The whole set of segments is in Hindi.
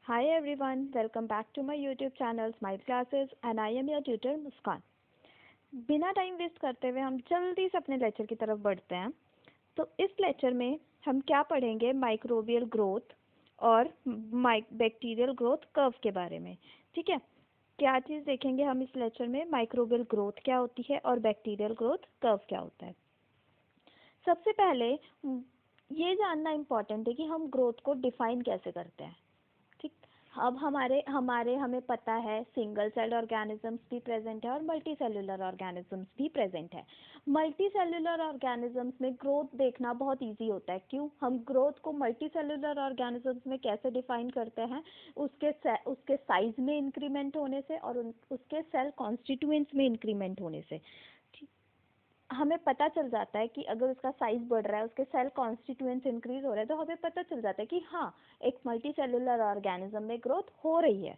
Hi everyone, welcome back to my YouTube channel Smile Classes and I am your tutor मुस्कान। बिना टाइम वेस्ट करते हुए हम जल्दी से अपने लेक्चर की तरफ बढ़ते हैं। तो इस लेक्चर में हम क्या पढ़ेंगे, माइक्रोबियल ग्रोथ और बैक्टीरियल ग्रोथ कर्व के बारे में। ठीक है, क्या चीज़ देखेंगे हम इस लेक्चर में, माइक्रोबियल ग्रोथ क्या होती है और बैक्टीरियल ग्रोथ कर्व क्या होता है। सबसे पहले ये जानना इम्पोर्टेंट है कि हम ग्रोथ को डिफाइन कैसे करते हैं। ठीक, अब हमें पता है सिंगल सेल ऑर्गेनिजम्स भी प्रेजेंट है और मल्टी सेलुलर ऑर्गेनिजम्स भी प्रेजेंट है। मल्टी सेलुलर ऑर्गेनिजम्स में ग्रोथ देखना बहुत इजी होता है। क्यों? हम ग्रोथ को मल्टी सेलुलर ऑर्गेनिजम्स में कैसे डिफाइन करते हैं, उसके साइज में इंक्रीमेंट होने से और उसके सेल कॉन्स्टिट्यूएंट्स में इंक्रीमेंट होने से। हमें पता चल जाता है कि अगर उसका साइज बढ़ रहा है, उसके सेल कॉन्स्टिट्यूएंट्स इंक्रीज हो रहे हैं, तो हमें पता चल जाता है कि हाँ, एक मल्टी सेलुलर ऑर्गेनिज्म में ग्रोथ हो रही है।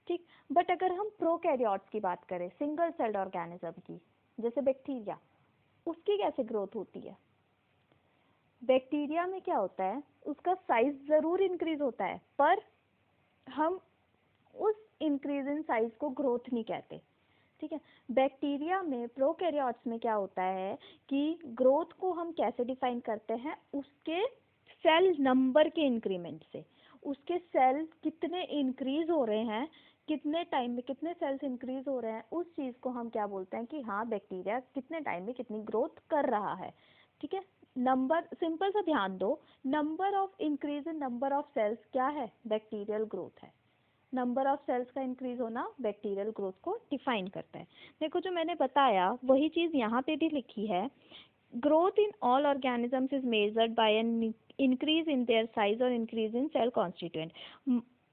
ठीक, बट अगर हम प्रोकैरियोट्स की बात करें, सिंगल सेल्ड ऑर्गेनिज्म की, जैसे बैक्टीरिया, उसकी कैसे ग्रोथ होती है। बैक्टीरिया में क्या होता है, उसका साइज जरूर इंक्रीज होता है, पर हम उस इंक्रीज इन साइज को ग्रोथ नहीं कहते। ठीक है, बैक्टीरिया में, प्रोकैरियोट्स में क्या होता है कि ग्रोथ को हम कैसे डिफाइन करते हैं, उसके सेल नंबर के इंक्रीमेंट से। उसके सेल कितने इंक्रीज हो रहे हैं, कितने टाइम में कितने सेल्स इंक्रीज हो रहे हैं, उस चीज को हम क्या बोलते हैं कि हाँ, बैक्टीरिया कितने टाइम में कितनी ग्रोथ कर रहा है। ठीक है, नंबर, सिंपल सा ध्यान दो, number of increase in number of cells क्या है, बैक्टीरियल ग्रोथ है। नंबर ऑफ सेल्स का इंक्रीज होना बैक्टीरियल ग्रोथ को डिफाइन करता है। देखो, जो मैंने बताया वही चीज यहाँ पे भी लिखी है। Growth in all organisms is measured bye an increase in their size और इंक्रीज इन सेल कॉन्स्टिट्यूएंट।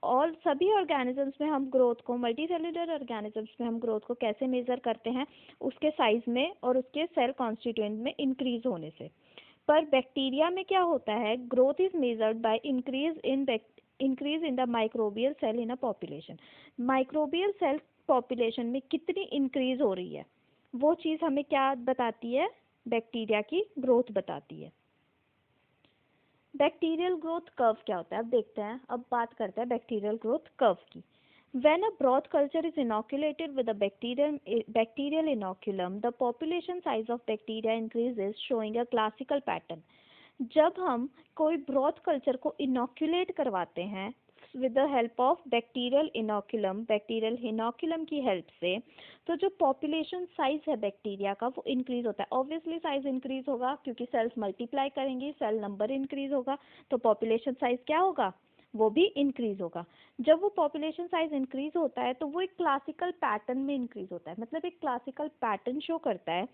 और सभी ऑर्गेनिजम्स में हम ग्रोथ को, मल्टी सेलुलर ऑर्गेनिजम्स में हम ग्रोथ को कैसे मेजर करते हैं, उसके साइज में और उसके सेल कॉन्स्टिट्यूएंट में इंक्रीज होने से। पर बैक्टीरिया में क्या होता है, growth is measured by increase in the microbial cell in a population. Microbial cell population में कितनी इंक्रीज हो रही है, वो चीज हमें क्या बताती है, बैक्टीरिया की ग्रोथ बताती है। बैक्टीरियल ग्रोथ कर्व क्या होता है, अब देखते हैं, अब बात करते हैं बैक्टीरियल ग्रोथ कर्व की। When a broth culture is inoculated with a bacterial inoculum, the population size of bacteria increases, showing a classical pattern. जब हम कोई ब्रॉथ कल्चर को इनोक्यूलेट करवाते हैं with the help of bacterial inoculum की हेल्प से, तो जो पॉपुलेशन साइज है बैक्टीरिया का वो इंक्रीज होता है। ऑब्वियसली साइज इंक्रीज होगा क्योंकि सेल्स मल्टीप्लाई करेंगी, सेल नंबर इंक्रीज होगा, तो पॉपुलेशन साइज क्या होगा, वो भी इंक्रीज होगा। जब वो पॉपुलेशन साइज इंक्रीज होता है तो वो एक क्लासिकल पैटर्न में इंक्रीज होता है, मतलब एक क्लासिकल पैटर्न शो करता है।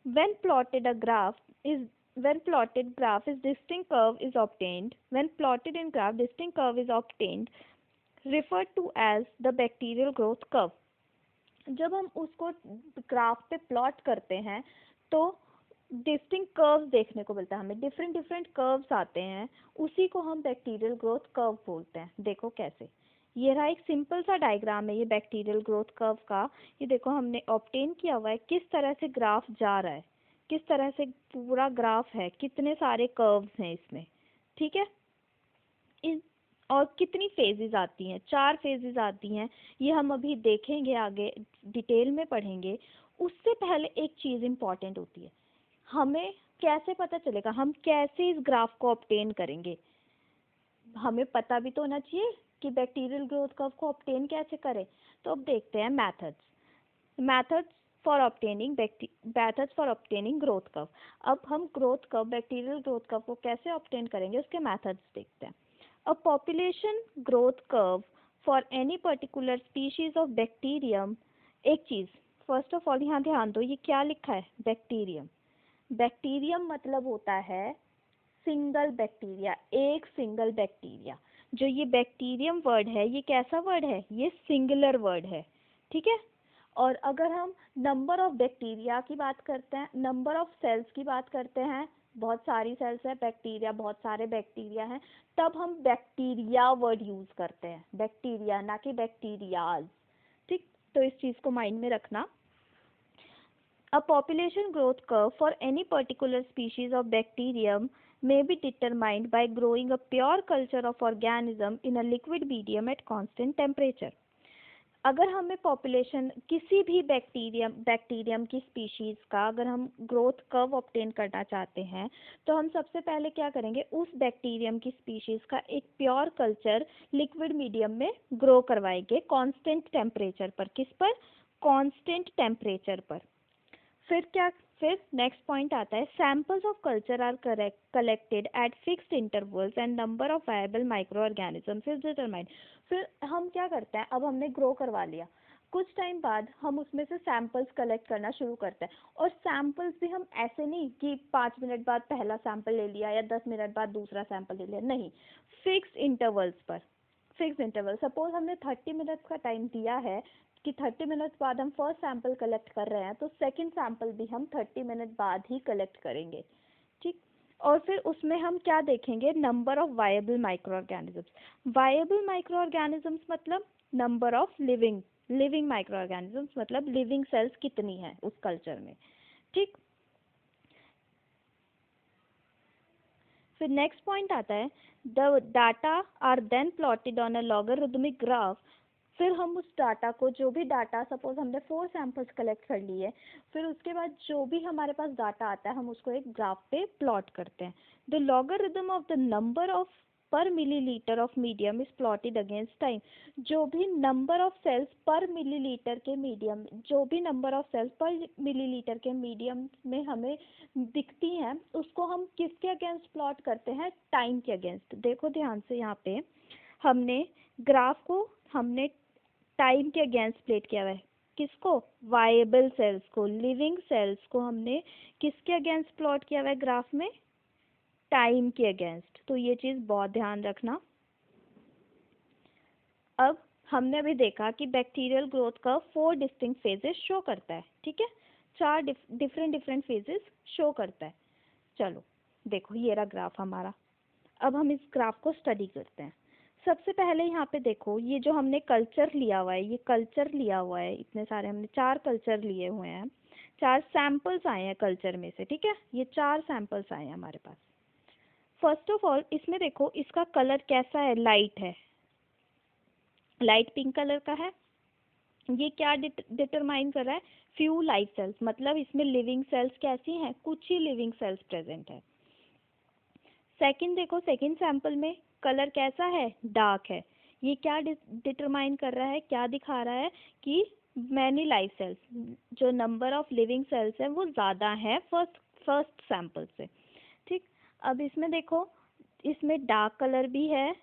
When plotted a graph is when plotted graph is distinct curve is obtained when plotted in graph distinct curve is obtained, referred to as the bacterial growth curve. जब हम उसको ग्राफ पे प्लॉट करते हैं तो डिस्टिंक्ट कर्व्स देखने को मिलता है, हमें डिफरेंट डिफरेंट कर्व्स आते हैं, उसी को हम बैक्टीरियल ग्रोथ कर्व बोलते हैं। देखो कैसे, ये रहा एक सिंपल सा डायग्राम है ये बैक्टीरियल ग्रोथ कर्व का। ये देखो हमने ऑब्टेन किया हुआ है, किस तरह से ग्राफ जा रहा है, किस तरह से पूरा ग्राफ है, कितने सारे कर्व्स हैं इसमें। ठीक है, इस और कितनी फेजेस आती हैं, 4 फेजेस आती हैं, ये हम अभी देखेंगे, आगे डिटेल में पढ़ेंगे। उससे पहले एक चीज़ इम्पॉर्टेंट होती है, हमें कैसे पता चलेगा, हम कैसे इस ग्राफ को ऑब्टेन करेंगे। हमें पता भी तो होना चाहिए कि बैक्टीरियल ग्रोथ कर्व को ऑब्टेन कैसे करें। तो अब देखते हैं methods for obtaining growth curve. अब हम growth curve, bacterial growth curve को कैसे ऑब्टेन करेंगे, उसके मेथड्स देखते हैं। A population growth curve for any particular species of bacterium. एक चीज, फर्स्ट ऑफ ऑल यहाँ ध्यान दो, ये क्या लिखा है, बैक्टीरियम। बैक्टीरियम मतलब होता है सिंगल बैक्टीरिया, एक सिंगल बैक्टीरिया। जो ये बैक्टीरियम वर्ड है, ये कैसा वर्ड है, ये सिंगुलर वर्ड है। ठीक है, और अगर हम नंबर ऑफ बैक्टीरिया की बात करते हैं, नंबर ऑफ सेल्स की बात करते हैं, बहुत सारी सेल्स है बैक्टीरिया, बहुत सारे बैक्टीरिया हैं, तब हम बैक्टीरिया वर्ड यूज करते हैं, बैक्टीरिया ना कि बैक्टीरियाज। ठीक, तो इस चीज को माइंड में रखना। A population growth curve for any particular species of bacterium may be determined by growing a pure culture of organism in a liquid medium at constant temperature. अगर हमें पॉपुलेशन किसी भी बैक्टीरियम की स्पीशीज का अगर हम ग्रोथ कर्व ऑब्टेन करना चाहते हैं तो हम सबसे पहले क्या करेंगे, उस बैक्टीरियम की स्पीशीज का एक प्योर कल्चर लिक्विड मीडियम में ग्रो करवाएंगे कांस्टेंट टेम्परेचर पर। किस पर? कांस्टेंट टेम्परेचर पर। फिर नेक्स्ट पॉइंट आता है, samples of culture are collected at fixed intervals and number of viable micro organisms is determined. फिर हम क्या करते हैं, अब हमने ग्रो करवा लिया, कुछ टाइम बाद हम उसमें से सैंपल्स कलेक्ट करना शुरू करते हैं। और सैंपल्स भी हम ऐसे नहीं कि 5 मिनट बाद पहला सैंपल ले लिया या 10 मिनट बाद दूसरा सैंपल ले लिया, नहीं, फिक्स्ड इंटरवल्स पर। फिक्स्ड इंटरवल, सपोज हमने 30 मिनट्स का टाइम दिया है कि 30 मिनट्स बाद हम फर्स्ट सैंपल कलेक्ट कर रहे हैं, तो सेकंड सैंपल भी हम 30 मिनट बाद ही कलेक्ट करेंगे, ठीक। और फिर उसमें हम क्या देखेंगे, number of viable micro organisms. Viable micro organisms मतलब number of living micro organisms, मतलब लिविंग सेल्स कितनी है उस कल्चर में, ठीक। फिर नेक्स्ट पॉइंट आता है, the data are then plotted on a logarithmic graph. फिर हम उस डाटा को, जो भी डाटा, सपोज हमने 4 सैंपल्स कलेक्ट कर लिए, फिर उसके बाद जो भी हमारे पास डाटा आता है हम उसको एक ग्राफ पे प्लॉट करते हैं। The logarithm of the number of per millilitre of medium is plotted against time. जो भी number of cells per millilitre के मीडियम, जो भी number of cells per millilitre के मीडियम में हमें दिखती हैं, उसको हम किसके अगेंस्ट प्लॉट करते हैं, टाइम के अगेंस्ट। देखो ध्यान से, यहाँ पे हमने ग्राफ को हमने टाइम के अगेंस्ट प्लेट किया हुआ है। किसको? वायबल सेल्स को, लिविंग सेल्स को हमने किसके अगेंस्ट प्लॉट किया हुआ है ग्राफ में? टाइम के अगेंस्ट। तो ये चीज बहुत ध्यान रखना। अब हमने अभी देखा कि बैक्टीरियल ग्रोथ का 4 डिस्टिंक्ट फेजेस शो करता है, ठीक है, 4 डिफरेंट फेजेस शो करता है। चलो देखो, ये रहा ग्राफ हमारा। अब हम इस ग्राफ को स्टडी करते हैं। सबसे पहले यहाँ पे देखो, ये जो हमने कल्चर लिया हुआ है, ये कल्चर लिया हुआ है, इतने सारे हमने 4 कल्चर लिए हुए हैं, 4 सैंपल्स आए हैं कल्चर में से, ठीक है, ये 4 सैंपल्स आए हैं हमारे पास। फर्स्ट ऑफ ऑल इसमें देखो, इसका कलर कैसा है, लाइट है, लाइट पिंक कलर का है। ये क्या डिटरमाइन कर रहा है? फ्यू लाइव सेल्स, मतलब इसमें लिविंग सेल्स कैसी हैं, कुछ ही लिविंग सेल्स प्रेजेंट है। सेकंड देखो, सेकंड सैंपल में कलर कैसा है, डार्क है। ये क्या डिटरमाइन कर रहा है, क्या दिखा रहा है कि मैनी लाइव सेल्स, जो नंबर ऑफ लिविंग सेल्स है वो ज़्यादा है फर्स्ट सैंपल से, ठीक। अब इसमें देखो, इसमें डार्क कलर भी है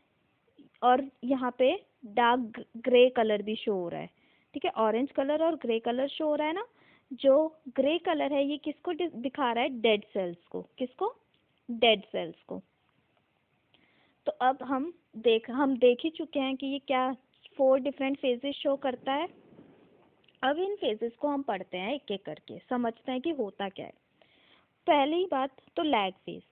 और यहाँ पे डार्क ग्रे कलर भी शो हो रहा है, ठीक है, ऑरेंज कलर और ग्रे कलर शो हो रहा है ना। जो ग्रे कलर है ये किसको दिखा रहा है, डेड सेल्स को। किसको? डेड सेल्स को। तो अब हम देख ही चुके हैं कि ये क्या 4 डिफरेंट फेजेस शो करता है। अब इन फेजेस को हम पढ़ते हैं एक एक करके, समझते हैं कि होता क्या है। पहली बात तो लैग फेज।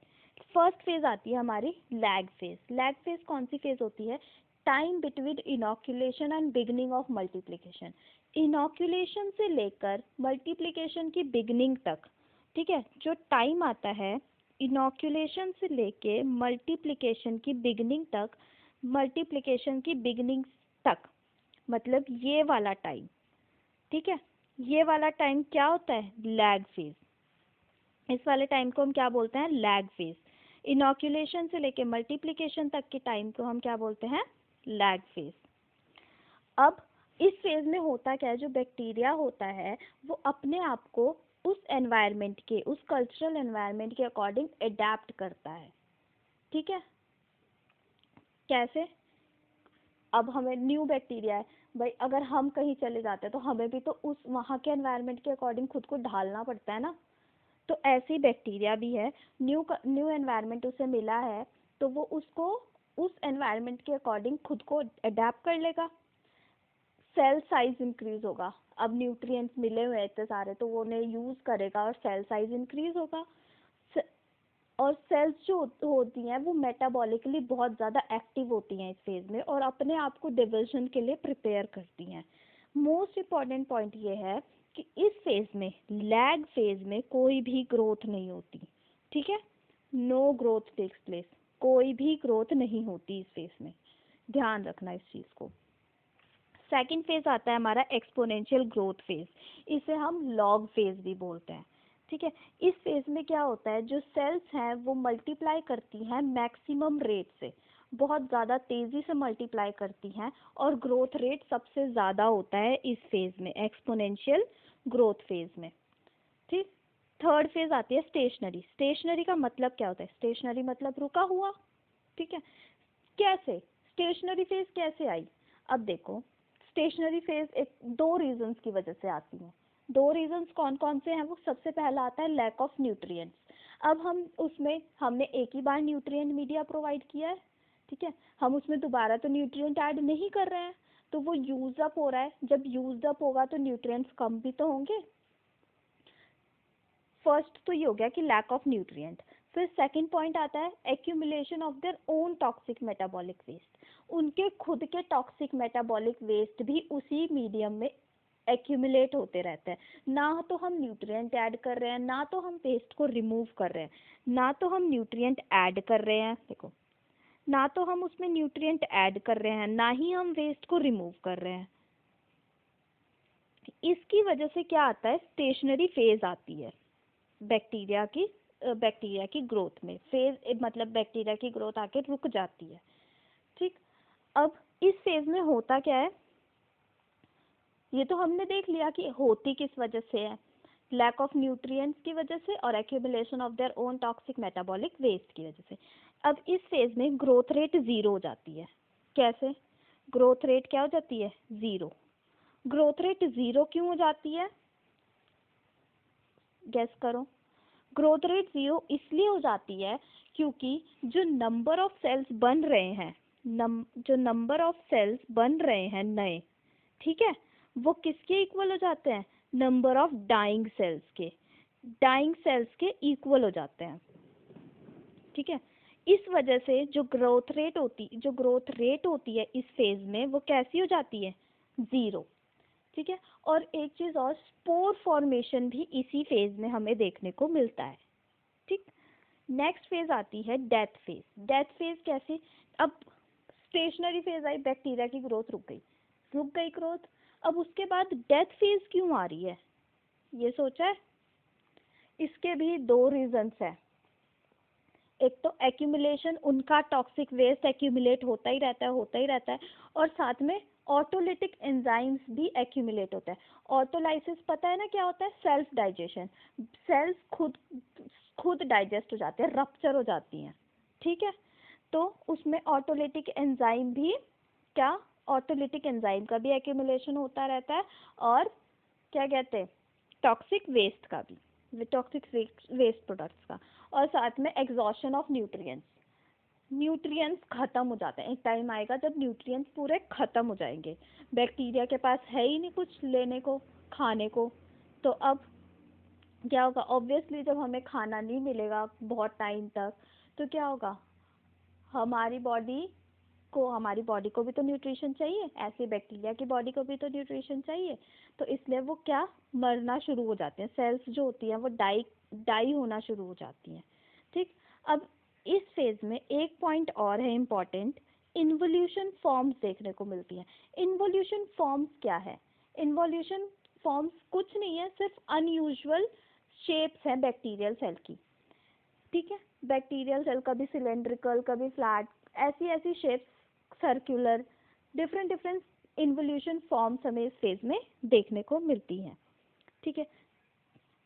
फर्स्ट फेज आती है हमारी लैग फेज। लैग फेज कौन सी फेज होती है? Time between inoculation and beginning of multiplication. Inoculation से लेकर मल्टीप्लिकेशन की बिगनिंग तक, ठीक है, जो टाइम आता है इनॉक्यूलेशन से लेके मल्टीप्लिकेशन की बिगनिंग तक, मल्टीप्लिकेशन की बिगनिंग तक, मतलब ये वाला टाइम, ठीक है, ये वाला टाइम क्या होता है? Lag phase. इस वाले टाइम को हम क्या बोलते हैं? Lag phase. इनॉक्यूलेशन से लेके मल्टीप्लिकेशन तक के टाइम को हम क्या बोलते हैं? Lag phase. अब इस फेज में होता क्या है, जो बैक्टीरिया होता है वो अपने आप को उस एनवायरनमेंट के, उस कल्चरल एनवायरनमेंट के अकॉर्डिंग अडेप्ट करता है, ठीक है। कैसे? अब हमें न्यू बैक्टीरिया है भाई, अगर हम कहीं चले जाते हैं तो हमें भी तो उस वहाँ के एनवायरनमेंट के अकॉर्डिंग खुद को ढालना पड़ता है ना। तो ऐसे ही बैक्टीरिया भी है, न्यू एनवायरनमेंट उसे मिला है तो वो उसको उस एनवायरनमेंट के अकॉर्डिंग खुद को अडेप्ट कर लेगा। सेल साइज इंक्रीज होगा, अब न्यूट्रिएंट्स मिले हुए इतने सारे तो वो उन्हें यूज करेगा और सेल साइज इंक्रीज होगा। और सेल्स जो होती हैं वो मेटाबॉलिकली बहुत ज़्यादा एक्टिव होती हैं इस फेज में और अपने आप को डिविजन के लिए प्रिपेयर करती हैं। मोस्ट इम्पॉर्टेंट पॉइंट ये है कि इस फेज में, लैग फेज में, कोई भी ग्रोथ नहीं होती, ठीक है। नो ग्रोथ टेक्स प्लेस, कोई भी ग्रोथ नहीं होती इस फेज में, ध्यान रखना इस चीज को। सेकंड फेज आता है हमारा एक्सपोनेंशियल ग्रोथ फेज, इसे हम लॉग फेज भी बोलते हैं। ठीक है, इस फेज में क्या होता है, जो सेल्स हैं वो मल्टीप्लाई करती हैं मैक्सिमम रेट से, बहुत ज़्यादा तेज़ी से मल्टीप्लाई करती हैं और ग्रोथ रेट सबसे ज़्यादा होता है इस फेज में, एक्सपोनेंशियल ग्रोथ फेज में। ठीक, थर्ड फेज आती है स्टेशनरी। स्टेशनरी का मतलब क्या होता है, स्टेशनरी मतलब रुका हुआ। ठीक है, कैसे स्टेशनरी फेज कैसे आई, अब देखो स्टेशनरी फेज एक दो रीजंस की वजह से आती है। दो रीजंस कौन कौन से हैं, वो सबसे पहला आता है लैक ऑफ न्यूट्रिएंट्स। अब हमने एक ही बार न्यूट्रिएंट मीडिया प्रोवाइड किया है, ठीक है, हम उसमें दोबारा तो न्यूट्रिएंट ऐड नहीं कर रहे हैं, तो वो यूज अप हो रहा है। जब यूज अप होगा तो न्यूट्रिएंट्स कम भी तो होंगे। फर्स्ट तो ये हो गया कि लैक ऑफ न्यूट्रिएंट। फिर सेकंड पॉइंट आता है accumulation of their own toxic metabolic waste, उनके खुद के टॉक्सिक मेटाबॉलिक वेस्ट भी उसी मीडियम में एक्यूमुलेट होते रहते हैं। ना तो हम न्यूट्रिएंट ऐड कर रहे हैं, ना तो हम वेस्ट को रिमूव कर रहे हैं, ना तो हम न्यूट्रिएंट ऐड कर रहे हैं, देखो, ना तो हम उसमें न्यूट्रिएंट ऐड कर रहे हैं, ना ही हम वेस्ट को रिमूव कर रहे हैं। इसकी वजह से क्या आता है, स्टेशनरी फेज आती है बैक्टीरिया की ग्रोथ में। फेज मतलब बैक्टीरिया की ग्रोथ आके रुक जाती है। ठीक, अब इस फेज में होता क्या है, ये तो हमने देख लिया कि होती किस वजह से है, लैक ऑफ न्यूट्रिएंट्स की वजह से और accumulation of their own toxic metabolic waste की वजह से। अब इस फेज में ग्रोथ रेट जीरो हो जाती है। कैसे, ग्रोथ रेट क्या हो जाती है, जीरो। ग्रोथ रेट जीरो क्यों हो जाती है, गेस करो। ग्रोथ रेट जीरो इसलिए हो जाती है क्योंकि जो नंबर ऑफ सेल्स बन रहे हैं, जो नंबर ऑफ सेल्स बन रहे हैं नए, ठीक है, वो किसके इक्वल हो जाते हैं, नंबर ऑफ डाइंग सेल्स के इक्वल हो जाते हैं। ठीक है, इस वजह से जो ग्रोथ रेट होती है इस फेज में वो कैसी हो जाती है, जीरो। ठीक है, और एक चीज और, स्पोर फॉर्मेशन भी इसी फेज में हमें देखने को मिलता है। ठीक, नेक्स्ट फेज आती है डेथ फेज। डेथ फेज कैसे, अब स्टेशनरी फेज आई, बैक्टीरिया की ग्रोथ रुक गई ग्रोथ, अब उसके बाद डेथ फेज क्यों आ रही है, ये सोचा है। इसके भी दो रीजंस है। एक तो एक्यूमुलेशन, उनका टॉक्सिक वेस्ट एक्यूमुलेट होता ही रहता है और साथ में ऑटोलिटिक एंजाइम्स भी एक्यूमुलेट होता है। ऑटोलाइसिस पता है ना क्या होता है, सेल्फ डाइजेशन, सेल्स खुद डाइजेस्ट हो जाते हैं, रप्चर हो जाती हैं। ठीक है, तो उसमें ऑटोलिटिक एंजाइम भी क्या, ऑटोलिटिक एंजाइम का भी एक्यूमुलेशन होता रहता है और क्या कहते हैं, टॉक्सिक वेस्ट का भी, टॉक्सिक वेस्ट प्रोडक्ट्स का, और साथ में एग्जॉशन ऑफ न्यूट्रिएंट्स खत्म हो जाते हैं। एक टाइम आएगा जब न्यूट्रिएंट्स पूरे खत्म हो जाएंगे, बैक्टीरिया के पास है ही नहीं कुछ लेने को, खाने को। तो अब क्या होगा, ऑब्वियसली जब हमें खाना नहीं मिलेगा बहुत टाइम तक, तो क्या होगा, हमारी बॉडी को भी तो न्यूट्रिशन चाहिए, ऐसे बैक्टीरिया की बॉडी को भी तो न्यूट्रिशन चाहिए। तो इसलिए वो क्या, मरना शुरू हो जाते हैं, सेल्स जो होती हैं वो डाई होना शुरू हो जाती हैं। ठीक, अब इस फेज में एक पॉइंट और है इम्पॉर्टेंट, इन्वोल्यूशन फॉर्म्स देखने को मिलती हैं। इन्वोल्यूशन फॉर्म्स क्या है, इन्वोल्यूशन फॉर्म्स कुछ नहीं है, सिर्फ अनयूजुअल शेप्स हैं बैक्टीरियल सेल की। ठीक है, बैक्टीरियल सेल कभी सिलेंड्रिकल, कभी फ्लैट, ऐसी ऐसी shapes, circular, different involution forms हमें इस फेज में देखने को मिलती हैं। ठीक है,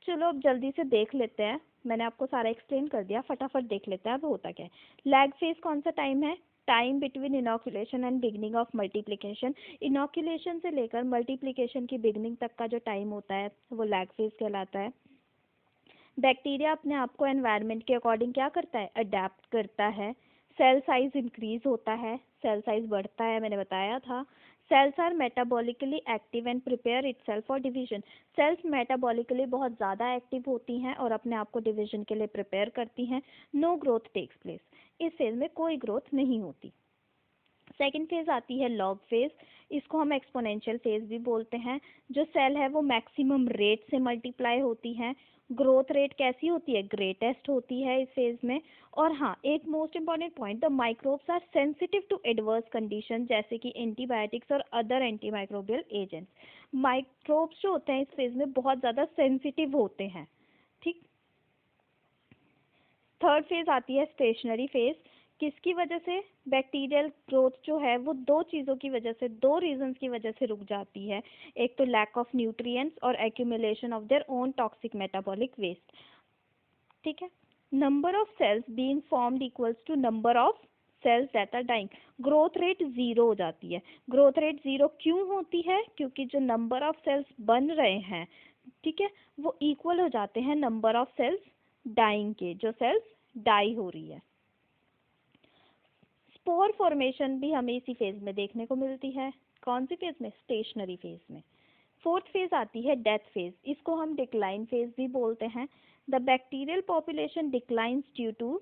चलो अब जल्दी से देख लेते हैं, मैंने आपको सारा एक्सप्लेन कर दिया, फटाफट देख लेते हैं अब होता क्या है। लैग फेज कौन सा टाइम है, time between inoculation and beginning of multiplication. Inoculation से लेकर मल्टीप्लिकेशन की बिगनिंग तक का जो टाइम होता है वो लैग फेज कहलाता है। बैक्टीरिया अपने आप को एनवायरनमेंट के अकॉर्डिंग क्या करता है, अडेप्ट करता है। सेल साइज इंक्रीज होता है, सेल साइज बढ़ता है, मैंने बताया था। Cells are metabolically active and prepare itself for division. Cells metabolically बहुत ज़्यादा एक्टिव होती हैं और अपने आप को डिवीजन के लिए प्रिपेयर करती हैं। नो ग्रोथ टेक्स प्लेस, इस फेज में कोई ग्रोथ नहीं होती। सेकेंड फेज आती है लॉग फेज, इसको हम एक्सपोनेंशियल फेज भी बोलते हैं। जो सेल है वो मैक्सिमम रेट से मल्टीप्लाई होती है। ग्रोथ रेट कैसी होती है, ग्रेटेस्ट होती है इस फेज में। और हाँ, एक most important point, the microbes are sensitive to adverse condition, जैसे कि एंटीबायोटिक्स और अदर एंटीमाइक्रोबियल एजेंट्स। माइक्रोब्स जो होते हैं इस फेज में बहुत ज़्यादा सेंसिटिव होते हैं। ठीक। थर्ड फेज आती है स्टेशनरी फेज। किसकी वजह से बैक्टीरियल ग्रोथ जो है वो दो चीज़ों की वजह से, दो रीजंस की वजह से रुक जाती है। एक तो लैक ऑफ न्यूट्रिएंट्स और accumulation of their own toxic metabolic waste. ठीक है। Number of cells being formed equals to number of cells that are dying. Growth rate zero हो जाती है। ग्रोथ रेट जीरो क्यों होती है, क्योंकि जो नंबर ऑफ सेल्स बन रहे हैं, ठीक है, वो इक्वल हो जाते हैं नंबर ऑफ सेल्स डाइंग के, जो सेल्स डाई हो रही है। स्पोर फॉर्मेशन भी हमें इसी फेज में देखने को मिलती है। कौन सी फेज में, स्टेशनरी फेज में। फोर्थ फेज आती है डेथ फेज, इसको हम डिक्लाइन फेज भी बोलते हैं। The bacterial population declines due to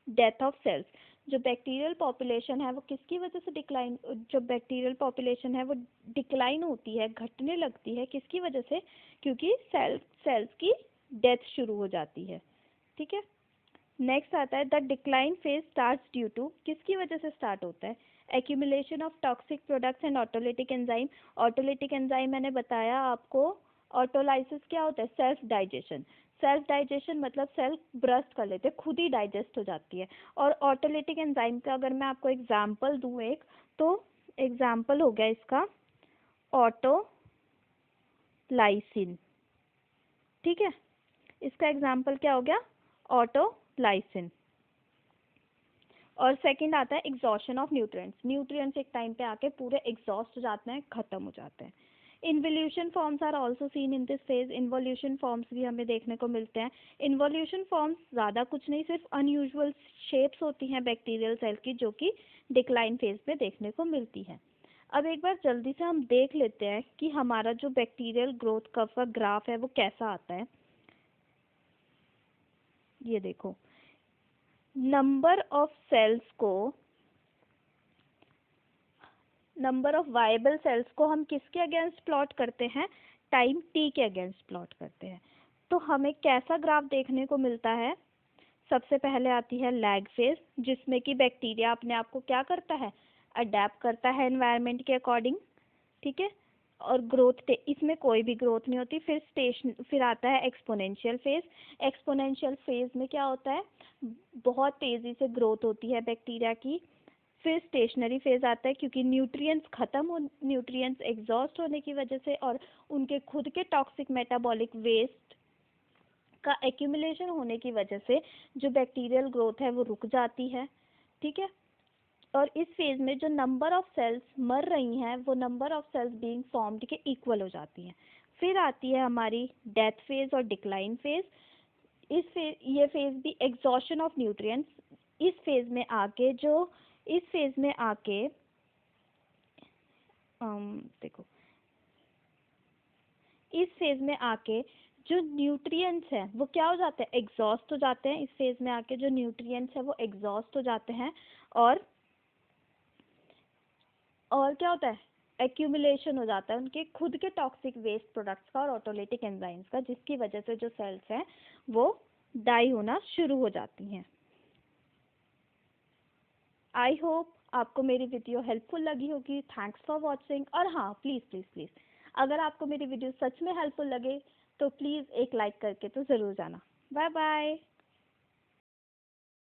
death of cells. जो बैक्टीरियल पॉपुलेशन है वो किसकी वजह से डिक्लाइन, जो बैक्टीरियल पॉपुलेशन है वो डिक्लाइन होती है, घटने लगती है, किसकी वजह से, क्योंकि सेल्स की डेथ शुरू हो जाती है। ठीक है। नेक्स्ट आता है the decline phase starts due to, किसकी वजह से स्टार्ट होता है, accumulation of toxic products and autolytic enzyme. Autolytic enzyme मैंने बताया आपको। ऑटोलाइसिस क्या होता है, सेल्फ डाइजेशन। सेल्फ डाइजेशन मतलब सेल ब्रस्ट कर लेते हैं, खुद ही डाइजेस्ट हो जाती है। और ऑटोलिटिक एंजाइम का अगर मैं आपको एग्जाम्पल दूँ एक, तो एग्जाम्पल हो गया इसका ऑटोलाइसिन। ठीक है, इसका एग्जाम्पल क्या हो गया, ऑटोलाइसिन। और सेकंड आता है एग्जॉशन ऑफ न्यूट्रिएंट्स। न्यूट्रिएंट्स एक टाइम पे आके पूरे एग्जॉस्ट हो जाते हैं, खत्म हो जाते हैं। Involution forms are also seen in this phase. Involution forms भी हमें देखने को मिलते हैं। इन्वोल्यूशन फॉर्म्स ज़्यादा कुछ नहीं, सिर्फ अनयूजुअल शेप्स होती हैं बैक्टीरियल सेल की, जो कि डिक्लाइन फेज में देखने को मिलती है। अब एक बार जल्दी से हम देख लेते हैं कि हमारा जो बैक्टीरियल ग्रोथ कर्व का ग्राफ है वो कैसा आता है। ये देखो, नंबर ऑफ सेल्स को, नंबर ऑफ वायबल सेल्स को हम किसके अगेंस्ट प्लॉट करते हैं, टाइम टी के अगेंस्ट प्लॉट करते हैं। तो हमें कैसा ग्राफ देखने को मिलता है, सबसे पहले आती है लैग फेज, जिसमें कि बैक्टीरिया अपने आप को क्या करता है, अडेप्ट करता है एनवायरनमेंट के अकॉर्डिंग। ठीक है। और ग्रोथ, इसमें कोई भी ग्रोथ नहीं होती। फिर आता है एक्सपोनेंशियल फेज। एक्सपोनेंशियल फेज में क्या होता है, बहुत तेज़ी से ग्रोथ होती है बैक्टीरिया की। फिर स्टेशनरी फेज आता है, क्योंकि न्यूट्रिएंट्स खत्म हो, न्यूट्रिएंट्स एग्जॉस्ट होने की वजह से और उनके खुद के टॉक्सिक मेटाबॉलिक वेस्ट का एक्यूमुलेशन होने की वजह से जो बैक्टीरियल ग्रोथ है वो रुक जाती है। ठीक है। और इस फेज में जो नंबर ऑफ सेल्स मर रही हैं वो number of cells being formed के इक्वल हो जाती हैं। फिर आती है हमारी डेथ फेज और डिक्लाइन फेज। ये फेज भी एग्जॉशन ऑफ न्यूट्रिएंट्स। इस फेज में आके जो इस फेज में आके देखो, इस फेज में आके जो न्यूट्रिएंट्स हैं वो क्या हो जाते हैं, एग्जॉस्ट हो जाते हैं। इस फेज में आके जो न्यूट्रिएंट्स हैं वो एग्जॉस्ट हो जाते हैं और क्या होता है, एक्यूमुलेशन हो जाता है उनके खुद के टॉक्सिक वेस्ट प्रोडक्ट्स का और ऑटोलिटिक एंजाइम्स का, जिसकी वजह से जो सेल्स हैं वो डाई होना शुरू हो जाती हैं। आई होप आपको मेरी वीडियो हेल्पफुल लगी होगी। Thanks for watching. और हाँ, प्लीज़ प्लीज़ प्लीज़, अगर आपको मेरी वीडियो सच में हेल्पफुल लगे तो प्लीज़ एक लाइक करके तो ज़रूर जाना। Bye bye.